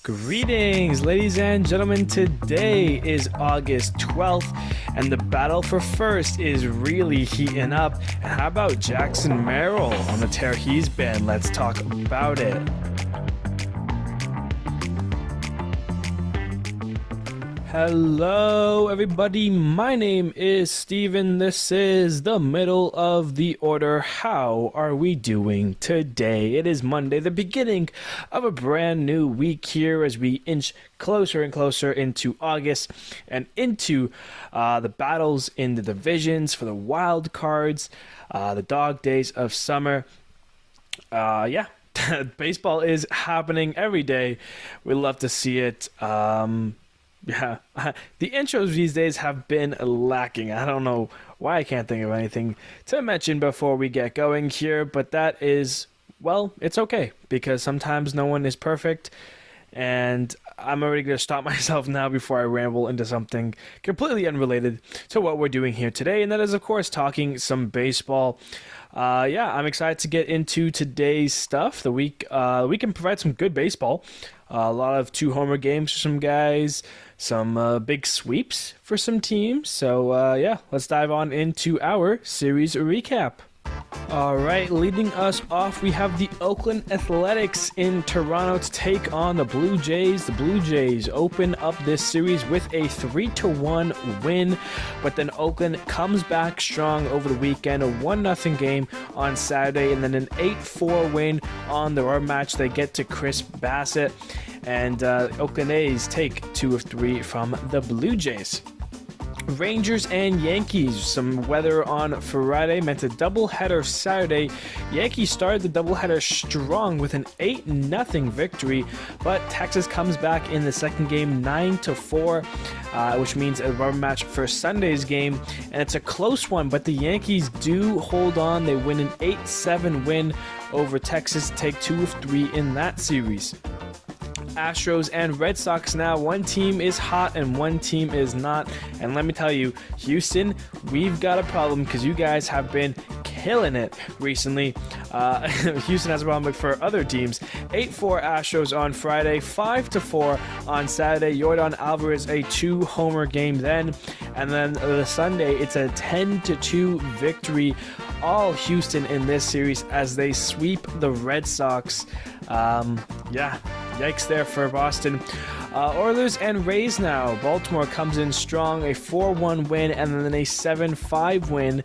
Greetings, ladies and gentlemen. Today is August 12th, and the battle for first is really heating up. And how about Jackson Merrill on the tear he's been? Let's talk about it. Hello, everybody. My name is Steven. This is the middle of the order. How are we doing today? It is Monday, the beginning of a brand new week here as we inch closer and closer into August and into the battles in the divisions for the wild cards, the dog days of summer. Baseball is happening every day. We love to see it. The intros these days have been lacking. I don't know why I can't think of anything to mention before we get going here, but that is, well, it's okay because sometimes no one is perfect, and I'm already going to stop myself now before I ramble into something completely unrelated to what we're doing here today, and that is, of course, talking some baseball. I'm excited to get into today's stuff. The week we can provide some good baseball. A lot of 2-homer games for some guys, some big sweeps for some teams. So, let's dive on into our series recap. All right, leading us off, we have the Oakland Athletics in Toronto to take on the Blue Jays. The Blue Jays open up this series with a 3-1 win, but then Oakland comes back strong over the weekend, a 1-0 game on Saturday, and then an 8-4 win on the rematch. They get to Chris Bassett, and Oakland A's take 2 of 3 from the Blue Jays. Rangers and Yankees, some weather on Friday meant a doubleheader Saturday. Yankees started the doubleheader strong with an 8-0 victory, but Texas comes back in the second game 9-4, which means a rubber match for Sunday's game, and it's a close one, but the Yankees do hold on. They win an 8-7 win over Texas, take 2 of 3 in that series. Astros and Red Sox now. One team is hot and one team is not. And let me tell you, Houston, we've got a problem because you guys have been killing it recently. Houston has a problem for other teams. 8-4 Astros on Friday, 5-4 on Saturday. Yordan Alvarez, a 2-homer game then. And then the Sunday, it's a 10-2 victory. All Houston in this series as they sweep the Red Sox. Yikes there for Boston. Oilers and Rays now. Baltimore comes in strong, a 4-1 win and then a 7-5 win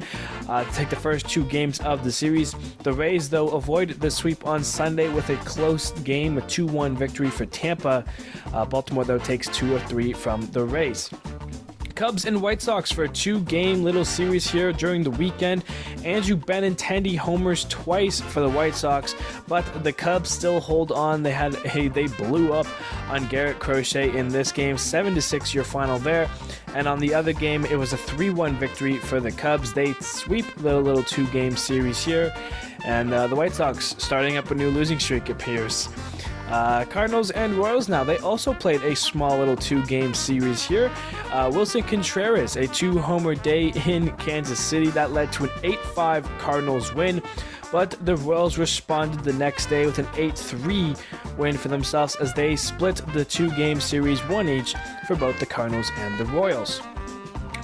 to take the first 2 games of the series. The Rays, though, avoided the sweep on Sunday with a close game, a 2-1 victory for Tampa. Baltimore, though, takes 2 of 3 from the Rays. Cubs and White Sox for a 2-game little series here during the weekend. Andrew Benintendi homers twice for the White Sox, but the Cubs still hold on. They blew up on Garrett Crochet in this game, 7-6 your final there. And on the other game, it was a 3-1 victory for the Cubs. They sweep the little 2-game series here, and the White Sox starting up a new losing streak, it appears. Cardinals and Royals now. They also played a small little 2-game series here. Wilson Contreras, a 2-homer day in Kansas City. That led to an 8-5 Cardinals win. But the Royals responded the next day with an 8-3 win for themselves as they split the 2-game series 1 each for both the Cardinals and the Royals.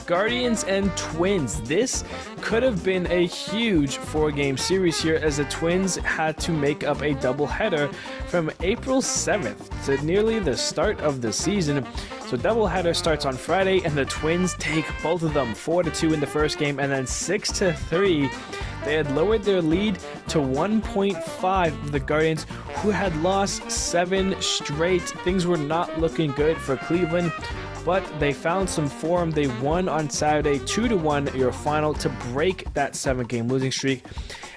Guardians and Twins. This could have been a huge 4-game series here as the Twins had to make up a doubleheader from April 7th to nearly the start of the season. So doubleheader starts on Friday and the Twins take both of them 4-2 in the first game and then 6-3. They had lowered their lead to 1.5. The Guardians, who had lost 7 straight. Things were not looking good for Cleveland, but they found some form. They won on Saturday 2-1 your final to break that 7-game losing streak,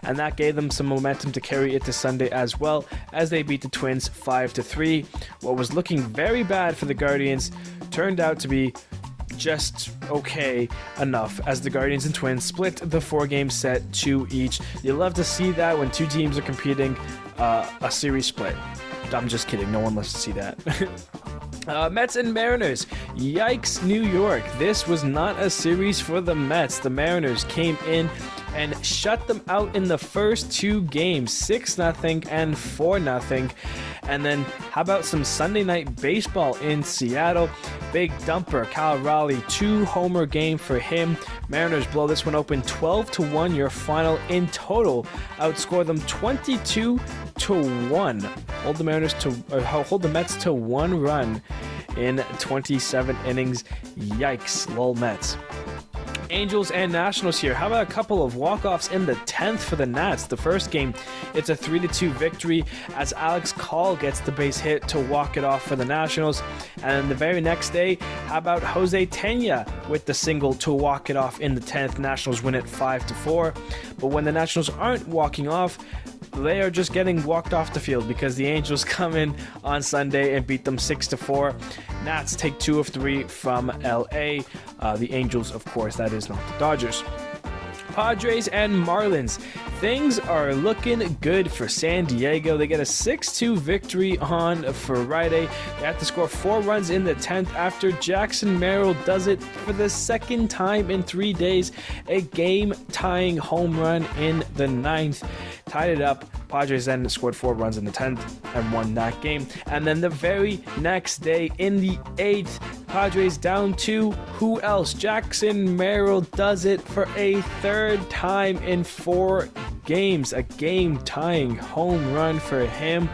and that gave them some momentum to carry it to Sunday as well as they beat the Twins 5-3. What was looking very bad for the Guardians turned out to be just okay enough as the Guardians and Twins split the 4-game set 2 each. You love to see that when 2 teams are competing, a series split. I'm just kidding. No one loves to see that. Mets and Mariners. Yikes, New York. This was not a series for the Mets. The Mariners came in and shut them out in the first two games, 6-0 and 4-0. And then how about some Sunday night baseball in Seattle? Big dumper, Cal Raleigh, 2-homer game for him. Mariners blow this one open 12-1. Your final in total, outscore them 22-1. Hold the Mets to 1 run in 27 innings. Yikes, lol Mets. Angels and Nationals here. How about a couple of walk-offs in the 10th for the Nats? The first game, it's a 3-2 victory as Alex Call gets the base hit to walk it off for the Nationals. And the very next day, how about Jose Tena with the single to walk it off in the 10th? Nationals win it 5-4. But when the Nationals aren't walking off, they are just getting walked off the field because the Angels come in on Sunday and beat them 6-4. Nats take 2 of 3 from LA. The Angels, of course, that is not the Dodgers. Padres and Marlins. Things are looking good for San Diego. They get a 6-2 victory on Friday. They have to score 4 runs in the 10th after Jackson Merrill does it for the second time in 3 days. A game-tying home run in the 9th. Tied it up. Padres then scored 4 runs in the 10th and won that game. And then the very next day in the 8th, Padres down 2. Who else? Jackson Merrill does it for a third time in 4 games. A game-tying home run for him.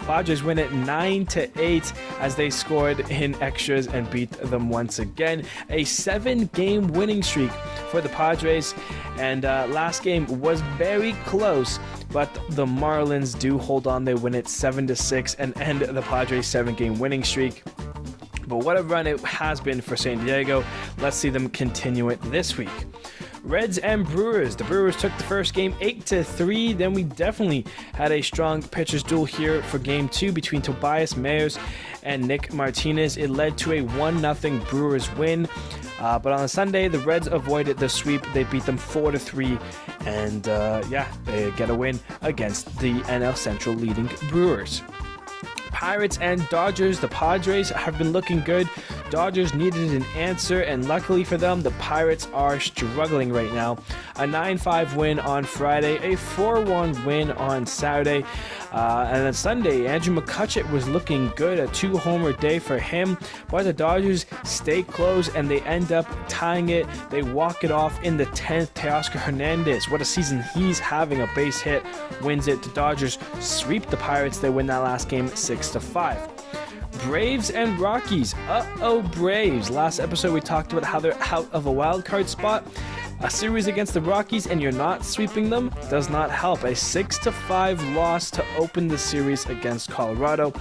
Padres win it 9-8 as they scored in extras and beat them once again. A 7-game winning streak for the Padres, and last game was very close, but the Marlins do hold on. They win it 7-6 and end the Padres 7-game winning streak. But what a run it has been for San Diego. Let's see them continue it this week. Reds and Brewers. The Brewers took the first game 8-3. Then we definitely had a strong pitchers duel here for game 2 between Tobias Mayers and Nick Martinez. It led to a 1-0 Brewers win. But on Sunday, the Reds avoided the sweep. They beat them 4-3. And they get a win against the NL Central leading Brewers. Pirates and Dodgers. The Padres have been looking good. Dodgers needed an answer, and luckily for them, the Pirates are struggling right now. A 9-5 win on Friday, a 4-1 win on Saturday, and then Sunday, Andrew McCutcheon was looking good, a 2-homer day for him, but the Dodgers stay close and they end up tying it. They walk it off in the 10th. Teoscar Hernandez, what a season he's having, a base hit, wins it. The Dodgers sweep the Pirates. They win that last game 6-5. Braves and Rockies. Braves. Last episode we talked about how they're out of a wild card spot. A series against the Rockies and you're not sweeping them does not help. A 6-5 loss to open the series against Colorado.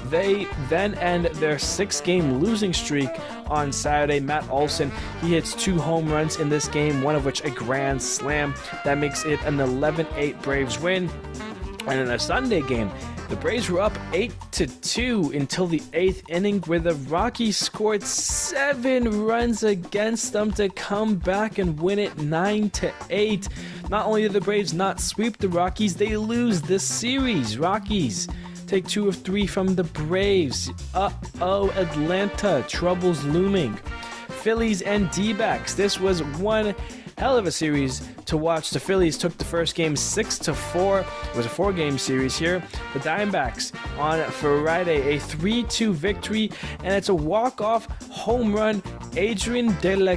They then end their 6-game losing streak on Saturday. Matt Olson, he hits 2 home runs in this game, one of which a grand slam. That makes it an 11-8 Braves win. And in a Sunday game, the Braves were up 8-2 until the 8th inning, where the Rockies scored 7 runs against them to come back and win it 9-8. Not only did the Braves not sweep the Rockies, they lose the series. Rockies take 2 of 3 from the Braves. Atlanta, troubles looming. Phillies and D-Backs. This was one hell of a series to watch. The Phillies took the first game 6-4. It was a 4-game series here. The Diamondbacks on Friday, a 3-2 victory, and it's a walk-off home run. Adrian Del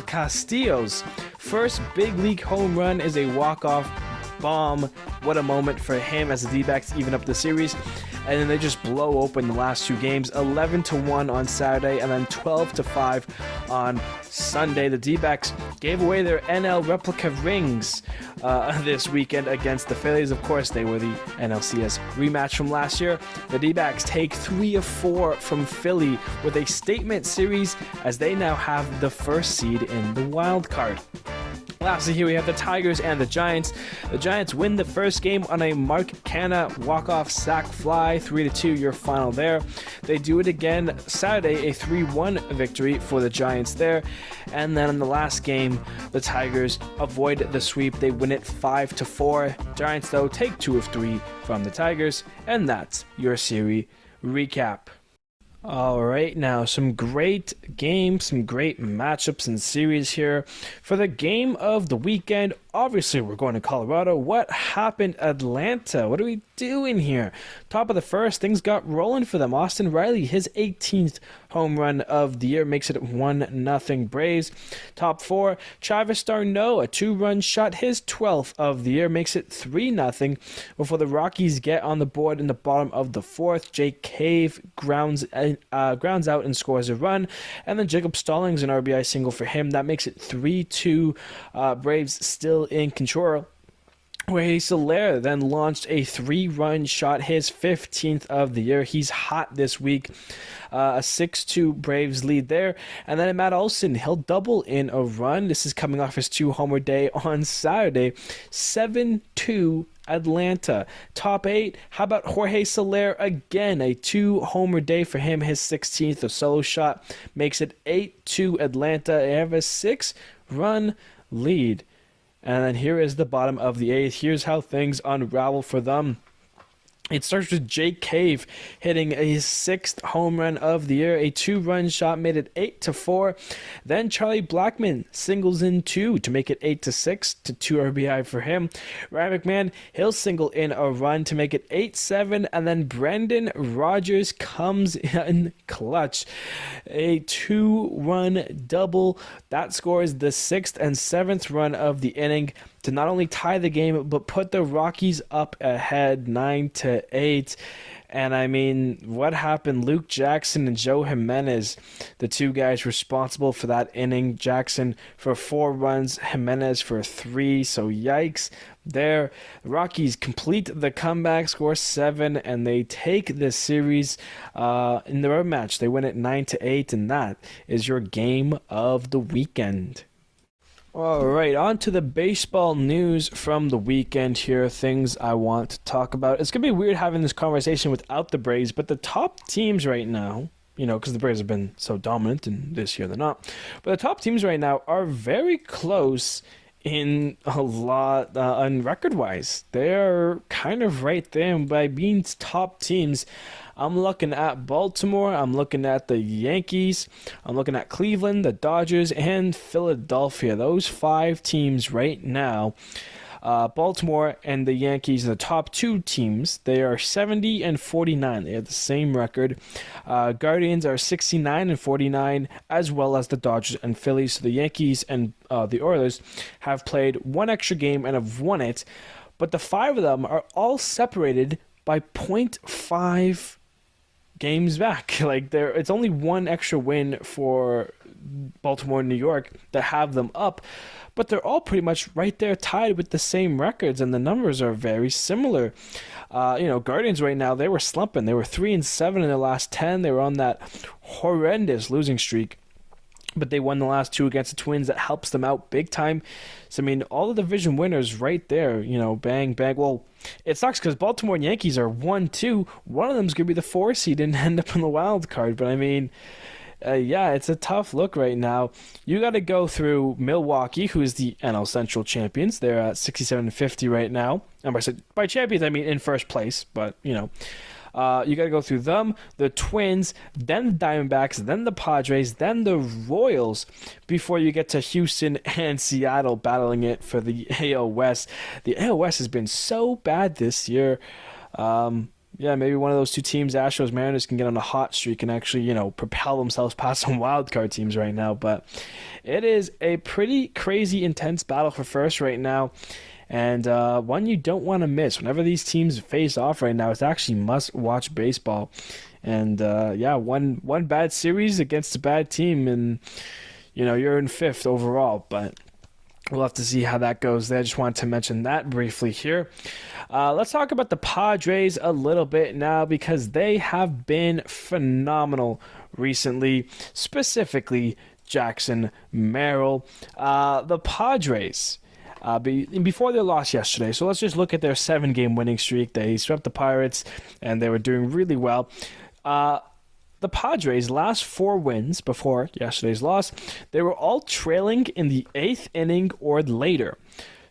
Castillo's first big league home run is a walk-off bomb. What a moment for him as the D-Backs even up the series. And then they just blow open the last 2 games, 11-1 on Saturday and then 12-5 on Sunday. The D-Backs gave away their NL replica rings this weekend against the Phillies. Of course, they were the NLCS rematch from last year. The D-Backs take 3 of 4 from Philly with a statement series as they now have the first seed in the wild card. Lastly, here we have the Tigers and the Giants. The Giants win the first game on a Mark Canha walk-off sac fly, 3-2, your final there. They do it again Saturday, a 3-1 victory for the Giants there. And then in the last game, the Tigers avoid the sweep. They win it 5-4. Giants, though, take 2 of 3 from the Tigers. And that's your series recap. All right, now some great games, some great matchups and series here. For the game of the weekend, obviously we're going to Colorado. What happened, Atlanta? What are we doing here? Top of the first, things got rolling for them. Austin Riley, his 18th home run of the year, makes it 1-0 Braves. Top four, Travis d'Arnaud, a 2-run shot, his 12th of the year, makes it 3-0 before the Rockies get on the board in the bottom of the fourth. Jake Cave grounds out and scores a run, and then Jacob Stallings an RBI single for him. That makes it 3-2. Braves still in control. Jorge Soler then launched a 3-run shot, his 15th of the year. He's hot this week. A 6-2 Braves lead there. And then Matt Olson, he'll double in a run. This is coming off his 2-homer day on Saturday. 7-2 Atlanta. Top 8, how about Jorge Soler again? A 2-homer day for him, his 16th. A solo shot makes it 8-2 Atlanta. They have a 6-run lead. And then here is the bottom of the 8th. Here's how things unravel for them. It starts with Jake Cave hitting his 6th home run of the year. A 2-run shot made it 8-4. Then Charlie Blackmon singles in 2 to make it 8-6 to 2 RBI for him. Ryan McMahon, he'll single in a run to make it 8-7. And then Brendan Rodgers comes in clutch. A 2-run double. That scores the 6th and 7th run of the inning to not only tie the game, but put the Rockies up ahead 9-8. And I mean, what happened? Luke Jackson and Joe Jimenez, the two guys responsible for that inning. Jackson for 4 runs, Jimenez for 3. So yikes there. Rockies complete the comeback, score 7, and they take this series in the rematch. They win it 9-8, and that is your game of the weekend. All right, on to the baseball news from the weekend here, things I want to talk about. It's going to be weird having this conversation without the Braves, but the top teams right now, because the Braves have been so dominant, and this year they're not, but the top teams right now are very close in a lot, on record-wise. They're kind of right there, and by being top teams, I'm looking at Baltimore, I'm looking at the Yankees, I'm looking at Cleveland, the Dodgers, and Philadelphia. Those 5 teams right now. Baltimore and the Yankees are the top 2 teams. They are 70-49. They have the same record. Guardians are 69-49, as well as the Dodgers and Phillies. So the Yankees and the Oilers have played 1 extra game and have won it. But the 5 of them are all separated by 0.5 games back. It's only 1 extra win for Baltimore and New York that have them up, but they're all pretty much right there tied with the same records, and the numbers are very similar. Guardians right now, they were slumping. They were 3-7 in their last 10. They were on that horrendous losing streak, but they won the last 2 against the Twins. That helps them out big time. So, I mean, all the division winners right there, bang, bang. Well, it sucks because Baltimore and Yankees are 1-2. One of them's going to be the 4 seed and end up in the wild card. But, I mean, it's a tough look right now. You got to go through Milwaukee, who is the NL Central champions. They're at 67-50 right now. And by champions, I mean in first place, but, you got to go through them, the Twins, then the Diamondbacks, then the Padres, then the Royals, before you get to Houston and Seattle battling it for the AL West. The AL West has been so bad this year. Maybe one of those 2 teams, Astros, Mariners, can get on a hot streak and actually, propel themselves past some wildcard teams right now. But it is a pretty crazy, intense battle for first right now. And one you don't want to miss. Whenever these teams face off right now, it's actually must-watch baseball. And, one bad series against a bad team, and, you're in 5th overall. But we'll have to see how that goes there. I just wanted to mention that briefly here. Let's talk about the Padres a little bit now, because they have been phenomenal recently, specifically Jackson Merrill. The Padres... before their loss yesterday, so let's just look at their 7-game winning streak. They swept the Pirates, and they were doing really well. The Padres' last 4 wins before yesterday's loss, they were all trailing in the 8th inning or later.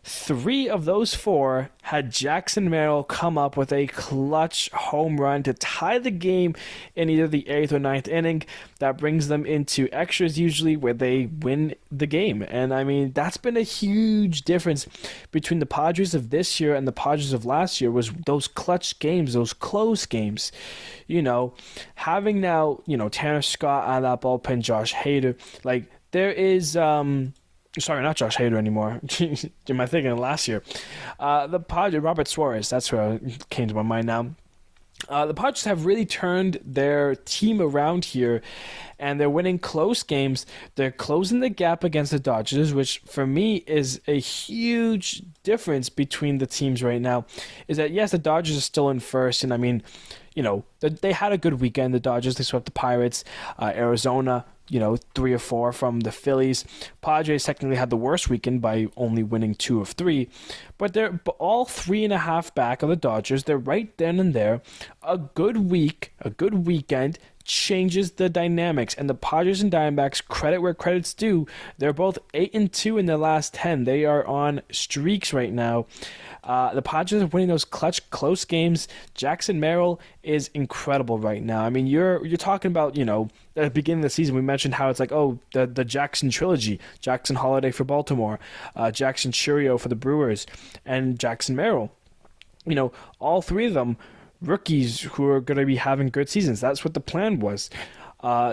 3 of those 4 had Jackson Merrill come up with a clutch home run to tie the game in either the 8th or ninth inning. That brings them into extras usually, where they win the game. And I mean, that's been a huge difference between the Padres of this year and the Padres of last year, was those clutch games, those close games. Having now, Tanner Scott out of that bullpen, Josh Hader, like there is sorry, not Josh Hader anymore. Am I thinking of last year? The Padres, Robert Suarez, that's who came to my mind now. The Padres have really turned their team around here, and they're winning close games. They're closing the gap against the Dodgers, which for me is a huge difference between the teams right now. Is that, yes, the Dodgers are still in first, and I mean, they had a good weekend. The Dodgers, they swept the Pirates. Arizona, 3 or 4 from the Phillies. Padres technically had the worst weekend by only winning 2 of 3, but they're all 3.5 back of the Dodgers. They're right then and there. A good weekend changes the dynamics, and the Padres and D-Backs, credit where credit's due. They're both 8-2 in their last 10. They are on streaks right now. The Padres are winning those clutch, close games. Jackson Merrill is incredible right now. I mean, you're talking about, at the beginning of the season, we mentioned how it's like, the Jackson trilogy. Jackson Holiday for Baltimore, Jackson Churio for the Brewers, and Jackson Merrill. All 3 of them, rookies who are going to be having good seasons. That's what the plan was.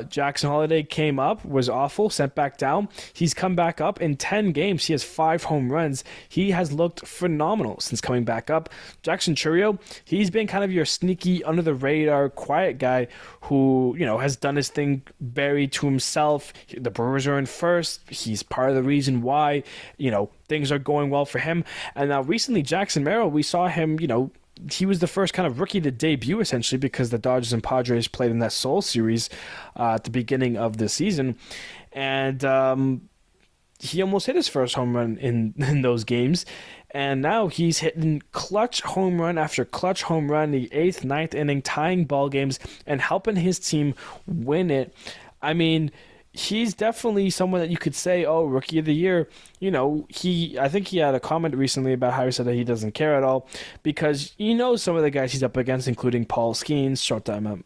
Jackson Holiday came up, was awful, sent back down. He's come back up in 10 games. He has 5 home runs. He has looked phenomenal since coming back up. Jackson Churio, he's been kind of your sneaky, under the radar, quiet guy who, has done his thing buried to himself. The Brewers are in first. He's part of the reason why, things are going well for him. And now recently, Jackson Merrill, we saw him, he was the first kind of rookie to debut, essentially, because the Dodgers and Padres played in that Seoul series at the beginning of the season. And he almost hit his first home run in those games. And now he's hitting clutch home run after clutch home run in the 8th, ninth inning, tying ball games and helping his team win it. I mean, he's definitely someone that you could say, rookie of the year. I think he had a comment recently about how he said that he doesn't care at all, because some of the guys he's up against, including Paul Skeens, Shota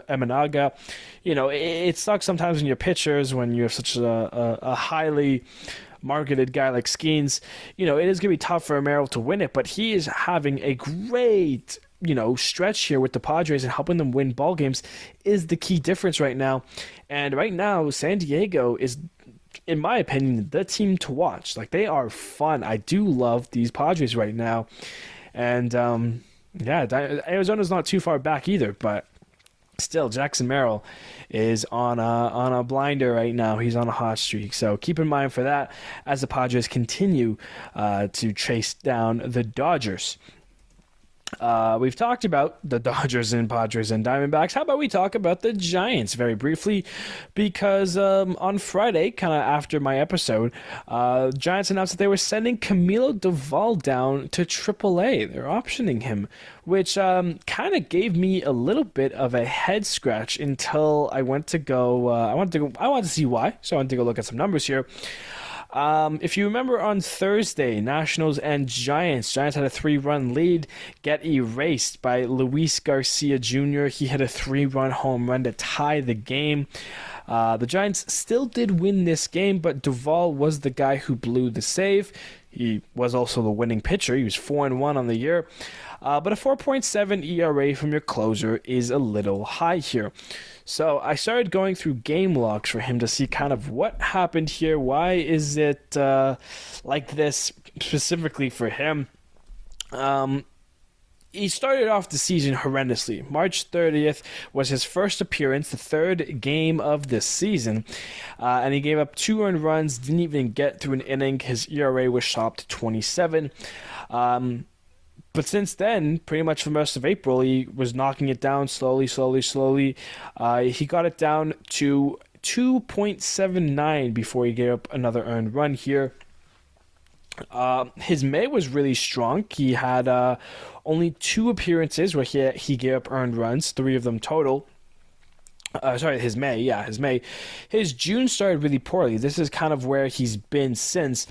Emenaga. It sucks sometimes in your pitchers when you have such a highly marketed guy like Skeens. It is going to be tough for Merrill to win it, but he is having a great stretch here with the Padres, and helping them win ball games is the key difference right now. And right now, San Diego is, in my opinion, the team to watch. Like, they are fun. I do love these Padres right now. And Arizona's not too far back either, but still, Jackson Merrill is on a blinder right now. He's on a hot streak. So keep in mind for that as the Padres continue to chase down the Dodgers. We've talked about the Dodgers and Padres and Diamondbacks. How about we talk about the Giants very briefly? Because on Friday, kind of after my episode, Giants announced that they were sending Camilo Doval down to AAA. They're optioning him, which kind of gave me a little bit of a head scratch until I went to go. I wanted to see why, so I went to go look at some numbers here. If you remember on Thursday, Nationals and Giants had a 3-run lead get erased by Luis Garcia Jr. He hit a 3-run home run to tie the game. The Giants still did win this game, but Doval was the guy who blew the save. He was also the winning pitcher. He was 4-1 on the year. But a 4.7 ERA from your closer is a little high here. So I started going through game logs for him to see kind of what happened here. Why is it like this specifically for him? He started off the season horrendously. March 30th was his first appearance, the 3rd game of the season, and he gave up 2 earned runs, didn't even get through an inning. His ERA was shot to 27. But since then, pretty much for the rest of April, he was knocking it down slowly. He got it down to 2.79 before he gave up another earned run here. His May was really strong. He had only 2 appearances where he gave up earned runs, 3 of them total. His May. His June started really poorly. This is kind of where he's been since.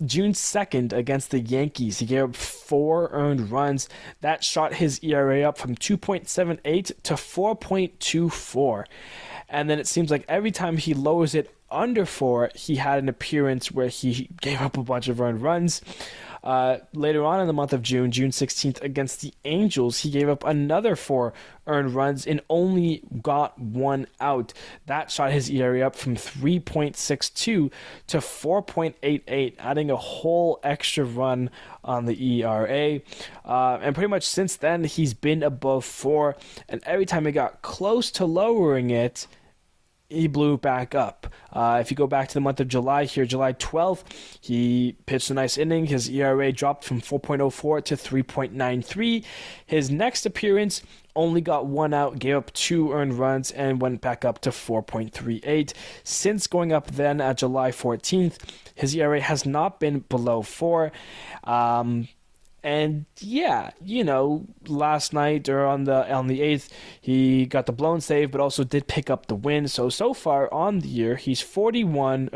June 2nd against the Yankees, he gave up 4 earned runs. That shot his ERA up from 2.78 to 4.24. And then it seems like every time he lowers it under 4, he had an appearance where he gave up a bunch of earned runs. Later on in the month of June 16th, against the Angels, he gave up another 4 earned runs and only got 1 out. That shot his ERA up from 3.62 to 4.88, adding a whole extra run on the ERA. And pretty much since then, he's been above 4, and every time he got close to lowering it, he blew back up. If you go back to the month of July here, July 12th, he pitched a nice inning. His ERA dropped from 4.04 to 3.93. His next appearance only got 1 out, gave up 2 earned runs, and went back up to 4.38. Since going up then at July 14th, his ERA has not been below 4. And yeah, last night or on the 8th, he got the blown save, but also did pick up the win. So far on the year, he's 4-1,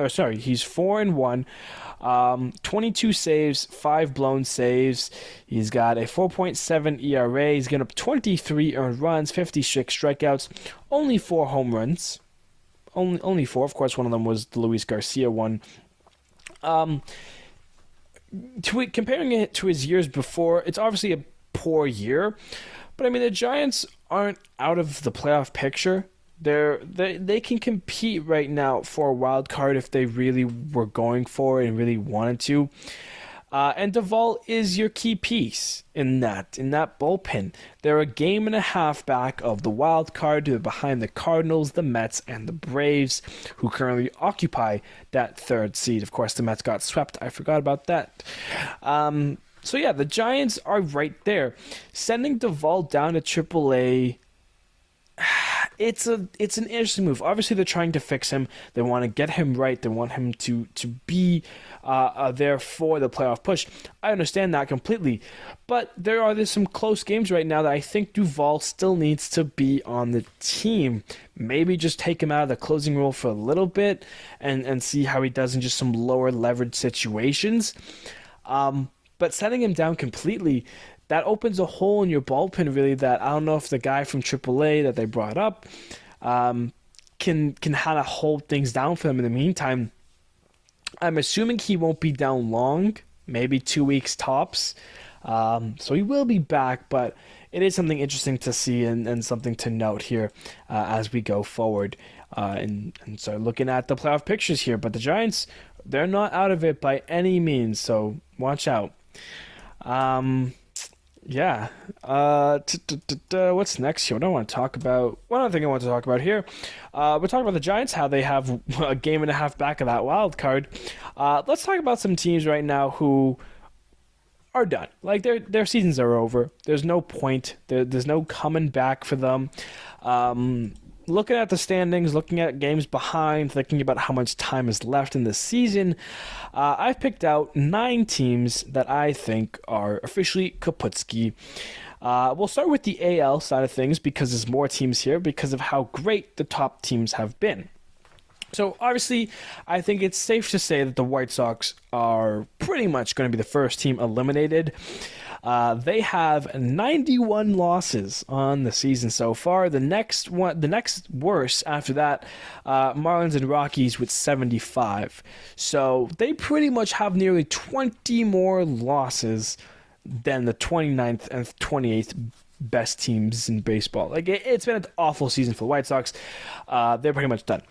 22 saves, 5 blown saves. He's got a 4.7 ERA. He's given up 23 earned runs, 56 strikeouts, only 4 home runs. Only 4. Of course, one of them was the Luis Garcia one. Comparing it to his years before, it's obviously a poor year, but I mean the Giants aren't out of the playoff picture. They can compete right now for a wild card if they really were going for it and really wanted to. And Doval is your key piece in that bullpen. They're a game and a half back of the wild card. They're behind the Cardinals, the Mets, and the Braves, who currently occupy that 3rd seed. Of course, the Mets got swept. I forgot about that. So yeah, the Giants are right there. Sending Doval down to AAA, it's an interesting move. Obviously, they're trying to fix him. They want to get him right. They want him to be there for the playoff push. I understand that completely. But there's some close games right now that I think Doval still needs to be on the team. Maybe just take him out of the closing role for a little bit and see how he does in just some lower leverage situations. But setting him down completely, that opens a hole in your bullpen, really, that I don't know if the guy from AAA that they brought up can kind of hold things down for them in the meantime. I'm assuming he won't be down long, maybe 2 weeks tops. So he will be back, but it is something interesting to see and something to note here as we go forward and start looking at the playoff pictures here. But the Giants, they're not out of it by any means, so watch out. Yeah. What's next here? What do I want to talk about? One other thing I want to talk about here. We're talking about the Giants, how they have a game and a half back of that wild card. Let's talk about some teams right now who are done. Like their seasons are over. There's no point. There's no coming back for them. Looking at the standings, looking at games behind, thinking about how much time is left in the season, I've picked out 9 teams that I think are officially kaputski. We'll start with the AL side of things because there's more teams here because of how great the top teams have been. So obviously, I think it's safe to say that the White Sox are pretty much going to be the first team eliminated. They have 91 losses on the season so far. The next worst after that, Marlins and Rockies with 75. So they pretty much have nearly 20 more losses than the 29th and 28th best teams in baseball. Like it's been an awful season for the White Sox. They're pretty much done.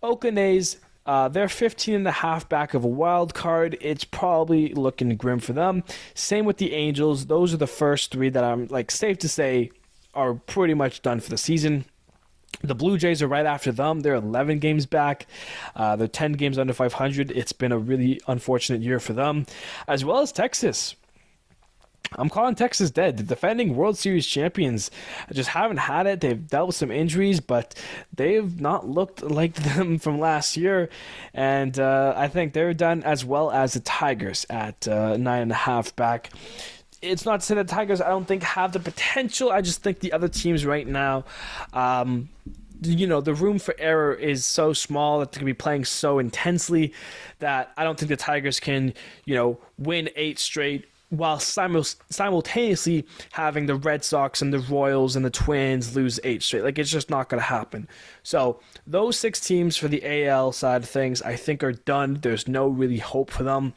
Oakland A's, they're 15 and a half back of a wild card. It's probably looking grim for them. Same with the Angels. Those are the first 3 that I'm safe to say are pretty much done for the season. The Blue Jays are right after them. They're 11 games back. They're 10 games under 500. It's been a really unfortunate year for them, as well as Texas. I'm calling Texas dead. The defending World Series champions just haven't had it. They've dealt with some injuries, but they've not looked like them from last year. And I think they're done, as well as the Tigers at 9.5 back. It's not to say that Tigers, I don't think, have the potential. I just think the other teams right now, the room for error is so small that they can be playing so intensely that I don't think the Tigers can, win 8 straight while simultaneously having the Red Sox and the Royals and the Twins lose 8 straight. Like, it's just not going to happen. So those 6 teams for the AL side of things, I think, are done. There's no really hope for them.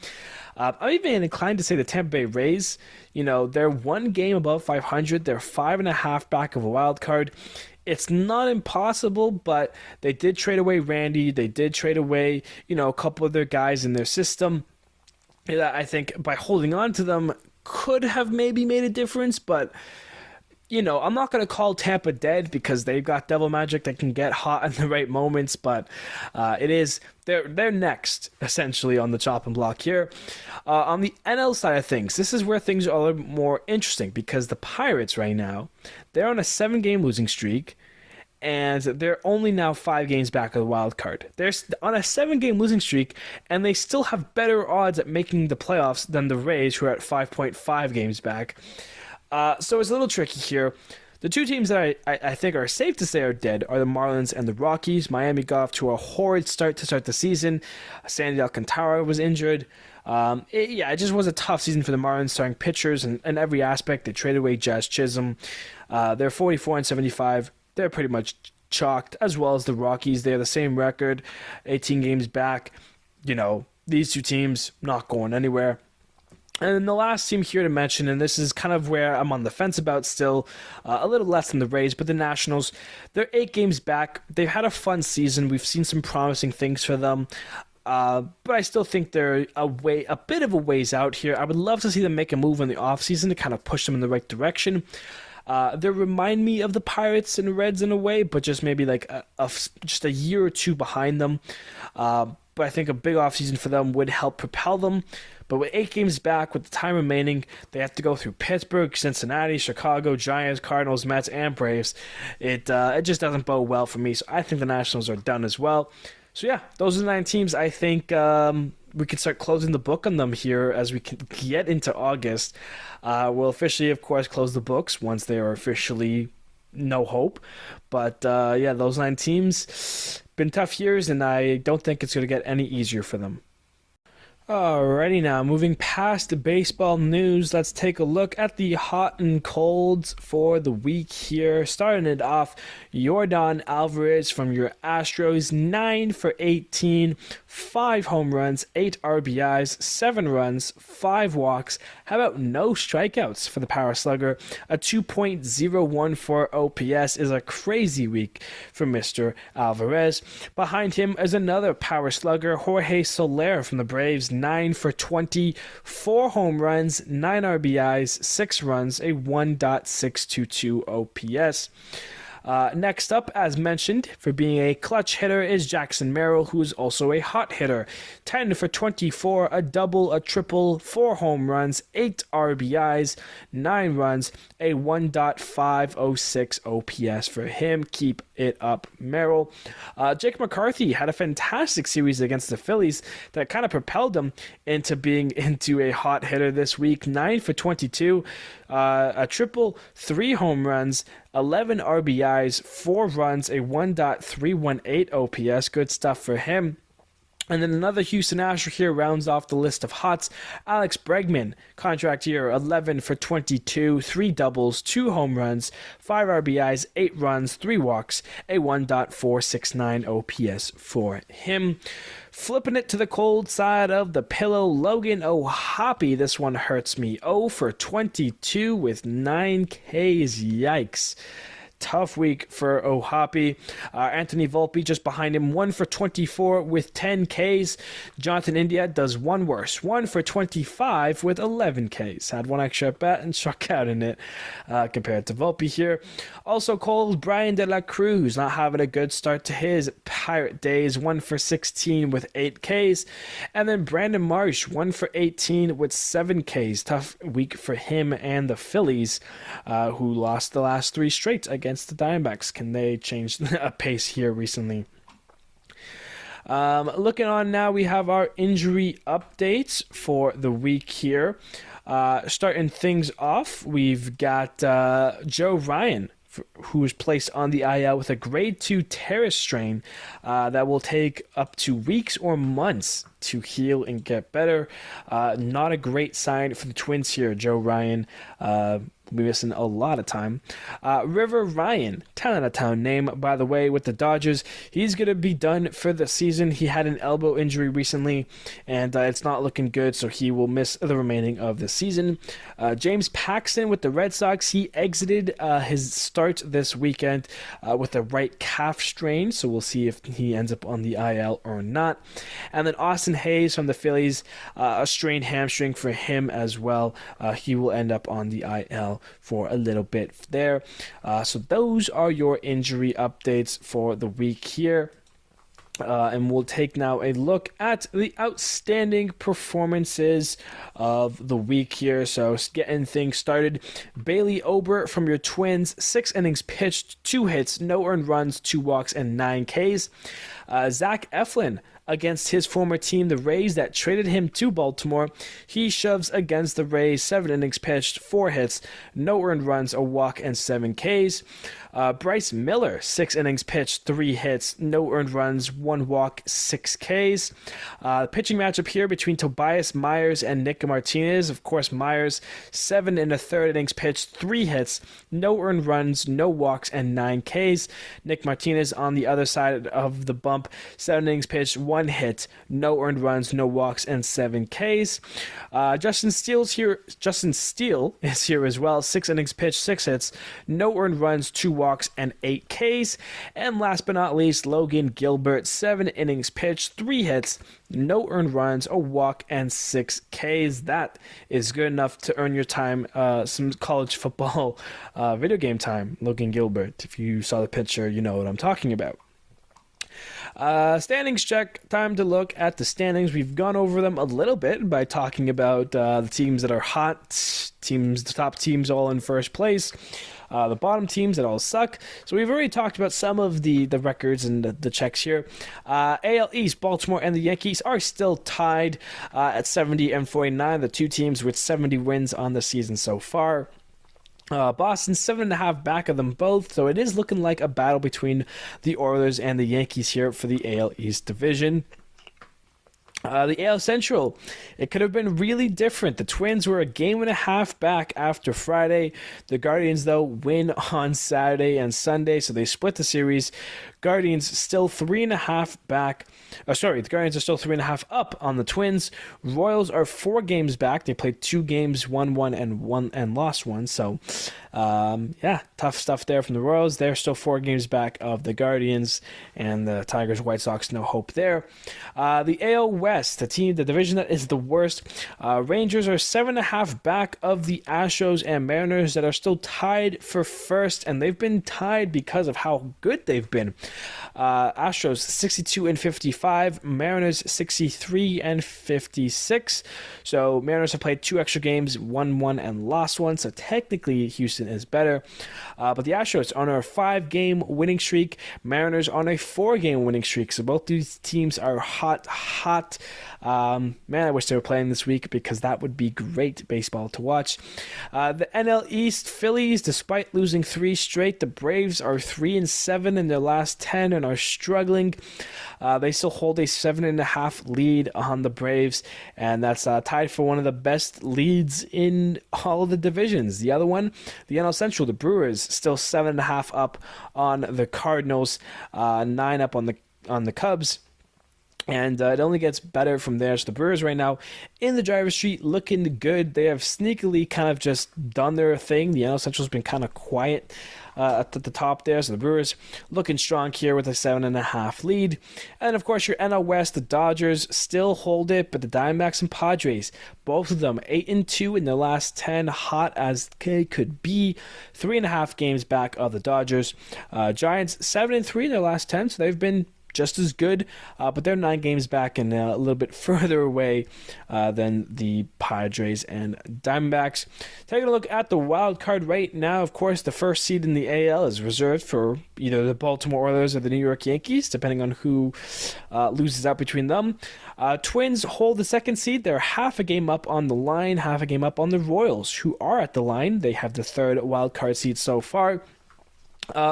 I'm even inclined to say the Tampa Bay Rays, they're 1 game above 500. They're 5.5 back of a wild card. It's not impossible, but they did trade away Randy. They did trade away, a couple of their guys in their system. I think by holding on to them could have maybe made a difference, but I'm not going to call Tampa dead because they've got devil magic that can get hot in the right moments, but they're next essentially on the chopping block here. On the NL side of things, this is where things are a little bit more interesting because the Pirates right now, they're on a 7-game losing streak. And they're only now 5 games back of the wild card. They're on a 7-game losing streak, and they still have better odds at making the playoffs than the Rays, who are at 5.5 games back. So it's a little tricky here. The 2 teams that I think are safe to say are dead are the Marlins and the Rockies. Miami got off to a horrid start to start the season. Sandy Alcantara was injured. It just was a tough season for the Marlins, starting pitchers in every aspect. They traded away Jazz Chisholm. They're 44-75. They're pretty much chalked, as well as the Rockies. They have the same record, 18 games back. These 2 teams not going anywhere. And then the last team here to mention, and this is kind of where I'm on the fence about still, a little less than the Rays, but the Nationals, they're 8 games back. They've had a fun season. We've seen some promising things for them. But I still think they're a bit of a ways out here. I would love to see them make a move in the offseason to kind of push them in the right direction. They remind me of the Pirates and Reds in a way, but just maybe like just a year or 2 behind them. But I think a big offseason for them would help propel them. But with 8 games back, with the time remaining, they have to go through Pittsburgh, Cincinnati, Chicago, Giants, Cardinals, Mets, and Braves. It just doesn't bode well for me, so I think the Nationals are done as well. So yeah, those are the 9 teams. I think we can start closing the book on them here as we can get into August. We'll officially, of course, close the books once they are officially no hope. But those 9 teams, been tough years, and I don't think it's going to get any easier for them. Alrighty, now moving past the baseball news, let's take a look at the hot and colds for the week here. Starting it off, Yordan Alvarez from your Astros, 9 for 18, 5 home runs, 8 RBIs, 7 runs, 5 walks. How about no strikeouts for the power slugger? A 2.014 OPS is a crazy week for Mr. Alvarez. Behind him is another power slugger, Jorge Soler from the Braves, 9 for 20, 4 home runs, 9 RBIs, 6 runs, a 1.622 OPS. Next up, as mentioned, for being a clutch hitter is Jackson Merrill, who is also a hot hitter. 10 for 24, a double, a triple, 4 home runs, 8 RBIs, 9 runs, a 1.506 OPS for him. Keep it up, Merrill. Jake McCarthy had a fantastic series against the Phillies that kind of propelled him into being into a hot hitter this week. 9 for 22, a triple, 3 home runs, 11 RBIs, 4 runs, a 1.318 OPS. Good stuff for him. And then another Houston Astro here rounds off the list of hots. Alex Bregman, contract year, 11 for 22, 3 doubles, 2 home runs, 5 RBIs, 8 runs, 3 walks, a 1.469 OPS for him. Flipping it to the cold side of the pillow, Logan O'Hoppe. This one hurts me. 0 for 22 with 9 Ks. Yikes. Tough week for O'Hoppe. Anthony Volpe just behind him, 1 for 24 with 10 Ks. Jonathan India does one worse, 1 for 25 with 11 Ks. Had one extra at bat and struck out in it compared to Volpe here. Also cold, Brian De La Cruz not having a good start to his Pirate days, 1 for 16 with 8 Ks. And then Brandon Marsh, 1 for 18 with 7 Ks. Tough week for him and the Phillies, who lost the last 3 straight against the D-Backs. Can they change a pace here recently? Looking on now, we have our injury updates for the week here. Starting things off, we've got Joe Ryan who was placed on the IL with a grade 2 tear strain that will take up to weeks or months to heal and get better. Not a great sign for the Twins here. Joe Ryan will be missing a lot of time. River Ryan, 10 out of town name, by the way, with the Dodgers. He's going to be done for the season. He had an elbow injury recently, and it's not looking good, so he will miss the remaining of the season. James Paxton with the Red Sox. He exited his start this weekend with a right calf strain, so we'll see if he ends up on the IL or not. And then Austin Hayes from the Phillies, a strained hamstring for him as well. He will end up on the IL for a little bit there. So those are your injury updates for the week here. And we'll take now a look at the outstanding performances of the week here. So getting things started, Bailey Ober from your Twins, 6 innings pitched, 2 hits, no earned runs, 2 walks, and 9 Ks. Zach Eflin against his former team, the Rays, that traded him to Baltimore. He shoves against the Rays, 7 innings pitched, 4 hits, no earned runs, a walk, and 7 Ks. Bryce Miller, 6 innings pitched, 3 hits, no earned runs, 1 walk, 6 Ks. The pitching matchup here between Tobias Myers and Nick Martinez. Of course, Myers, 7 1/3 innings pitched, 3 hits, no earned runs, no walks, and 9 Ks. Nick Martinez on the other side of the bump, 7 innings pitched, 1 hit, no earned runs, no walks, and 7 Ks. Justin Steele is here as well. 6 innings pitched, 6 hits, no earned runs, 2 walks, and 8 Ks. And last but not least, Logan Gilbert, 7 innings pitched, 3 hits, no earned runs, a walk, and 6 Ks. That is good enough to earn your time some college football video game time, Logan Gilbert. If you saw the picture, you know what I'm talking about. Standings check. Time to look at the standings. We've gone over them a little bit by talking about the teams that are hot, the top teams all in first place, the bottom teams that all suck. So we've already talked about some of the records and the checks here. AL East, Baltimore and the Yankees are still tied at 70 and 49, the two teams with 70 wins on the season so far. Boston 7.5 back of them both, so it is looking like a battle between the Oilers and the Yankees here for the AL East division. The AL Central, it could have been really different. The Twins were a 1.5 games back after Friday. The Guardians, though, win on Saturday and Sunday, so they split the series. Guardians still 3.5 back. The Guardians are still 3.5 up on the Twins. Royals are 4 games back. They played 2 games, won 1 and lost 1. So, tough stuff there from the Royals. They're still 4 games back of the Guardians, and the Tigers, White Sox, no hope there. The AL West, the division that is the worst. Rangers are 7.5 back of the Astros and Mariners that are still tied for first, and they've been tied because of how good they've been. Astros 62 and 55, Mariners 63 and 56. So Mariners have played 2 extra games, won 1 and lost 1. So technically Houston is better. But the Astros on a 5-game winning streak, Mariners on a 4-game winning streak. So both these teams are hot. Man, I wish they were playing this week because that would be great baseball to watch. The NL East, Phillies, despite losing 3 straight, the Braves are 3-7 in their last 10 and are struggling. They still hold a 7.5 lead on the Braves, and that's tied for one of the best leads in all of the divisions. The other one, the NL Central, the Brewers, still 7.5 up on the Cardinals, 9 up on the Cubs. And it only gets better from there. So the Brewers right now in the driver's seat, looking good. They have sneakily kind of just done their thing. The NL Central's been kind of quiet at the top there. So the Brewers looking strong here with a 7.5 lead. And of course your NL West, the Dodgers still hold it, but the Diamondbacks and Padres, both of them 8-2 in their last 10, hot as they could be. 3.5 games back of the Dodgers. Giants 7-3 in their last 10, so they've been just as good, but they're 9 games back and a little bit further away than the Padres and Diamondbacks. Taking a look at the wild card right now, of course, the first seed in the AL is reserved for either the Baltimore Orioles or the New York Yankees, depending on who loses out between them. Twins hold the second seed. They're half a game up on the line, half a game up on the Royals, who are at the line. They have the third wild card seed so far.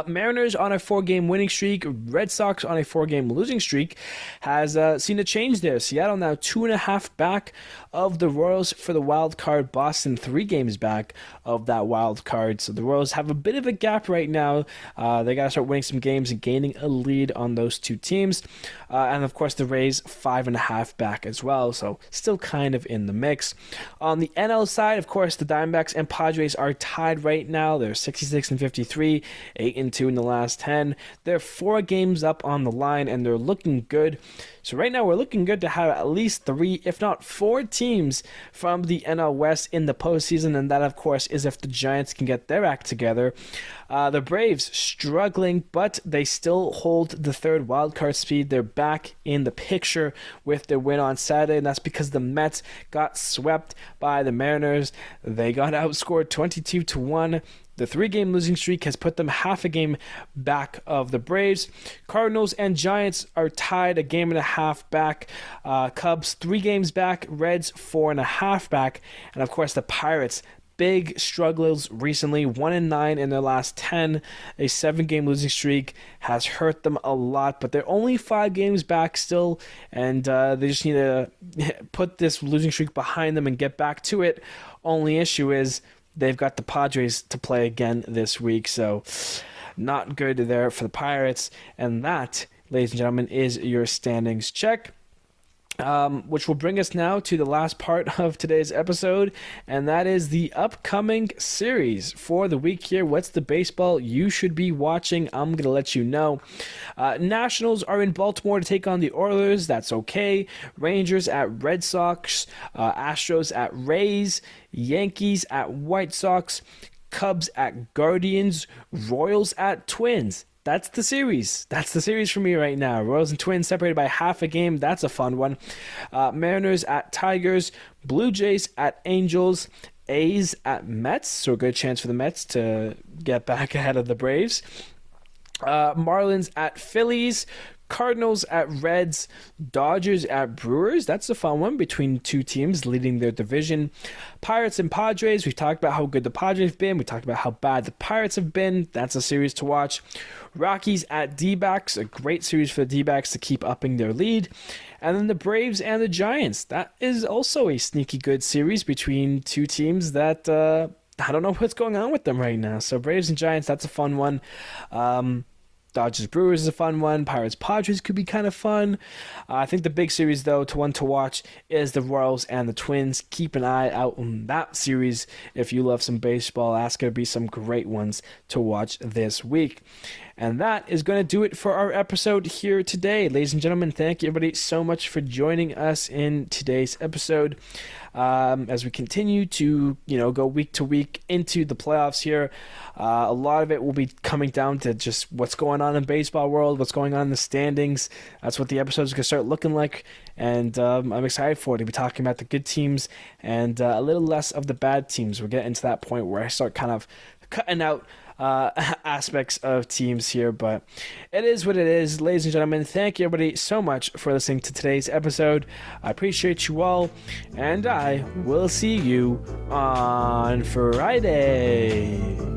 Mariners on a 4-game winning streak. Red Sox on a 4-game losing streak has seen a change there. Seattle now 2.5 back of the Royals for the wild card. Boston 3 games back of that wild card. So the Royals have a bit of a gap right now. They got to start winning some games and gaining a lead on those two teams. And of course the Rays 5.5 back as well. So still kind of in the mix. On the NL side, of course, the Diamondbacks and Padres are tied right now. They're 66 and 53. 8-2 in the last 10. They're 4 games up on the line, and they're looking good. So right now, we're looking good to have at least 3, if not 4 teams from the NL West in the postseason, and that, of course, is if the Giants can get their act together. The Braves struggling, but they still hold the 3rd wildcard speed. They're back in the picture with their win on Saturday, and that's because the Mets got swept by the Mariners. They got outscored 22-1. The 3-game losing streak has put them half a game back of the Braves. Cardinals and Giants are tied a game and a half back. Cubs 3 games back. Reds 4.5 back. And of course the Pirates, big struggles recently, 1-9 in their last 10. A 7-game losing streak has hurt them a lot, but they're only 5 games back still, and they just need to put this losing streak behind them and get back to it. Only issue is they've got the Padres to play again this week, so not good there for the Pirates. And that, ladies and gentlemen, is your standings check. Which will bring us now to the last part of today's episode, and that is the upcoming series for the week here. What's the baseball you should be watching? I'm going to let you know. Nationals are in Baltimore to take on the Oilers. That's okay. Rangers at Red Sox. Astros at Rays. Yankees at White Sox. Cubs at Guardians. Royals at Twins. That's the series. That's the series for me right now. Royals and Twins separated by half a game. That's a fun one. Mariners at Tigers. Blue Jays at Angels. A's at Mets. So a good chance for the Mets to get back ahead of the Braves. Marlins at Phillies. Cardinals at Reds. Dodgers at Brewers. That's a fun one between 2 teams leading their division. Pirates and Padres. We've talked about how good the Padres have been. We talked about how bad the Pirates have been. That's a series to watch. Rockies at D-Backs. A great series for the D-Backs to keep upping their lead. And then the Braves and the Giants. That is also a sneaky good series between 2 teams that I don't know what's going on with them right now. So Braves and Giants, that's a fun one. Dodgers Brewers is a fun one. Pirates Padres could be kind of fun. I think the big series, though, one to watch is the Royals and the Twins. Keep an eye out on that series if you love some baseball. That's going to be some great ones to watch this week. And that is going to do it for our episode here today. Ladies and gentlemen, thank you everybody so much for joining us in today's episode. As we continue to, go week to week into the playoffs here, a lot of it will be coming down to just what's going on in baseball world, what's going on in the standings. That's what the episode's going to start looking like. And I'm excited for it to be talking about the good teams and a little less of the bad teams. We're getting to that point where I start kind of cutting out aspects of teams here, but it is what it is. Ladies and gentlemen, thank you everybody so much for listening to today's episode. I appreciate you all, and I will see you on Friday.